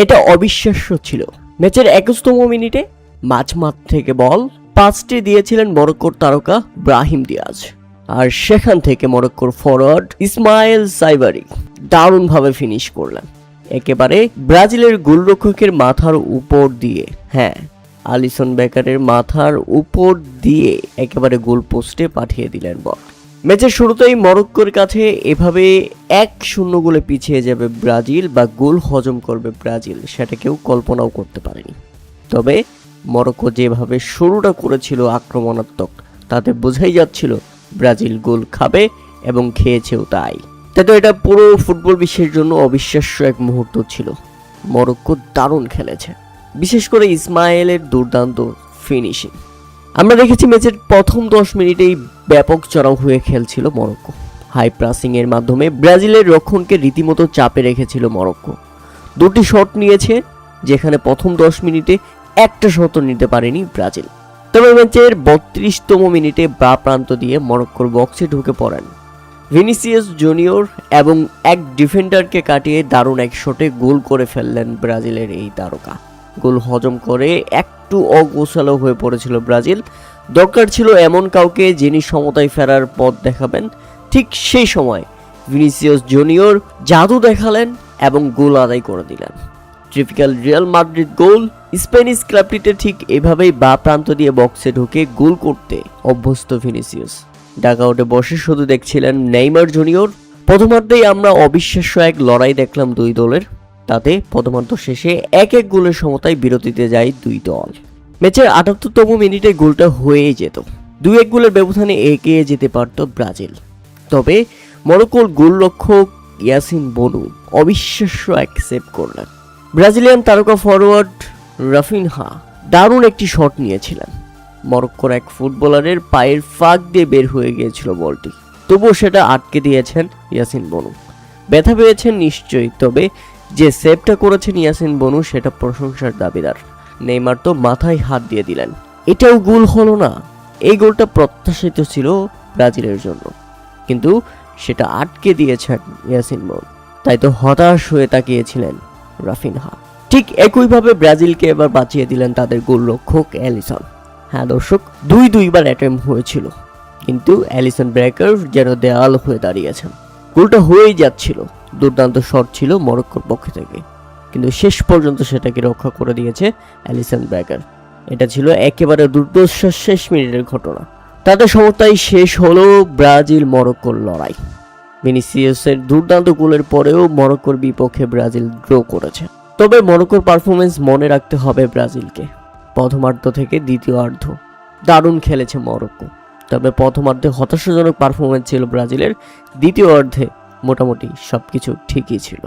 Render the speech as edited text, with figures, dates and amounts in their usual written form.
এটা অবিশ্বাস্য ছিল। ম্যাচের 21তম মিনিটে মাঝমাঠ থেকে বল পাসটি দিয়েছিলেন মরক্কোর তারকা ব্রাহিম দিয়াজ, আর সেখান থেকে মরক্কোর ফরওয়ার্ড ইসমাইল সাইবারি দারুণভাবে ফিনিশ করলেন একেবারে ব্রাজিলের গোলরক্ষকের মাথার উপর দিয়ে। হ্যাঁ, আলিসন বেকারের মাথার উপর দিয়ে একেবারে গোল পোস্টে পাঠিয়ে দিলেন বল। ম্যাচের শুরুতেই মরক্কোর কাছে এভাবে 1-0 গোলে পিছিয়ে যাবে ব্রাজিল বা গোল হজম করবে ব্রাজিল, সেটা কেউ কল্পনাও করতে পারেনি। তবে মরক্কো যেভাবে শুরুটা করেছিল আক্রমণাত্মক, তাতে বোঝাই যাচ্ছিল ব্রাজিল গোল খাবে এবং খেয়েছেও তাই। তো এটা পুরো ফুটবল বিশ্বের জন্য অবিশ্বাস্য এক মুহূর্ত ছিল। মরক্কো দারুণ খেলেছে, বিশেষ করে ইসমাইলের দুর্দান্ত ফিনিশিং। আমরা দেখেছি ম্যাচের প্রথম 10 মিনিটেই ব্যাপক চড়াও হয়ে খেলছিল মরক্কো। হাই প্রেসিং এর মাধ্যমে ব্রাজিলের রক্ষণকে রীতিমতো চাপে রেখেছিল মরক্কো। 2টি শট নিয়েছে, যেখানে প্রথম 10 মিনিটে একটা শট নিতে পারেনি ব্রাজিল। তবে ম্যাচের 32তম মিনিটে বা প্রান্ত দিয়ে মরক্কোর বক্সে ঢুকে পড়েন ভিনিসিয়াস জুনিয়র এবং এক ডিফেন্ডারকে কাটিয়ে দারুণ এক শটে গোল করে ফেললেন ব্রাজিলের এই তারকা। গোল হজম করে একটু অগোছালো হয়ে পড়েছিল ব্রাজিল। দরকার ছিল এমন কাউকে যিনি সমতায় ফেরার পথ দেখাবেন। ঠিক সেই সময় ভিনিসিয়াস জুনিয়র জাদু দেখালেন এবং গোল আদায় করে দিলেন। টিপিক্যাল রিয়াল মাদ্রিদ গোল। স্প্যানিশ ক্লাবটিতে ঠিক এভাবেই বা প্রান্ত দিয়ে বক্সে ঢুকে গোল করতে অভ্যস্ত ভিনিসিয়াস। ডাকআউটে বসে শুধু দেখছিলেন নেইমার জুনিয়র। প্রথমার্ধেই আমরা অবিশ্বাস্য এক লড়াই দেখলাম দুই দলের। তাতে প্রথমার্ধ শেষে 1-1 গোলের সমতায় বিরতিতে যায় দুই দল। ম্যাচের 78তম মিনিটে গোলটা হয়েই যেত। 2-1 গোলের ব্যবধানে এগিয়ে যেতে পারত ব্রাজিল। তবে মরক্কোর গোলরক্ষক ইয়াসিন বনু অবিশ্বাস্য এক সেভ করলেন। ব্রাজিলিয়ান তারকা ফরওয়ার্ড রাফিনহা দারুণ একটি শট নিয়েছিলেন। মরক্কোর এক ফুটবলারের পায়ের ফাঁক দিয়ে বের হয়ে গিয়েছিল বলটি, তবুও সেটা আটকে দিয়েছেন ইয়াসিন বনু। ব্যথা পেয়েছেন নিশ্চয়ই, তবে যে সেভটা করেছেন ইয়াসিন বনু সেটা প্রশংসার দাবিদার। নেইমার তো মাথায় হাত দিয়ে দিলেন। এটাও গোল হলো না। এই গোলটা প্রত্যাশিত ছিল ব্রাজিলের জন্য, কিন্তু সেটা আটকে দিয়েছেন ইয়াসিন বনু। তাই তো হতাশ হয়ে তাকিয়েছিলেন রাফিনহা। ঠিক একইভাবে ব্রাজিলকে এবার বাঁচিয়ে দিলেন তাদের গোলরক্ষক অ্যালিসন। হ্যাঁ দর্শক, দুইবার অ্যাটেম্প হয়েছিল, কিন্তু অ্যালিসন ব্রেকার যেন দেয়াল হয়ে দাঁড়িয়েছেন। গোলটা হয়েই যাচ্ছিল। দুর্দান্ত শট ছিল মরক্কোর পক্ষ থেকে, কিন্তু শেষ পর্যন্ত সেটাকে রক্ষা করে দিয়েছে অ্যালিসন ব্রেকার। এটা ছিল একেবারে দুর্দর্শ শেষ মিনিটের ঘটনা। তাদের সমতায় শেষ হলো ব্রাজিল মরক্কোর লড়াই। ভিনিসিয়াসের দুর্দান্ত গোলের পরেও মরক্কোর বিপক্ষে ব্রাজিল ড্র করেছে। তবে মরক্কোর পারফরমেন্স মনে রাখতে হবে ব্রাজিলকে। প্রথমার্ধ থেকে দ্বিতীয়ার্ধ দারুণ খেলেছে মরক্কো, তবে প্রথমার্ধে হতাশাজনক পারফরমেন্স ছিল ব্রাজিলের। দ্বিতীয়ার্ধে মোটামুটি সবকিছু ঠিকই ছিল।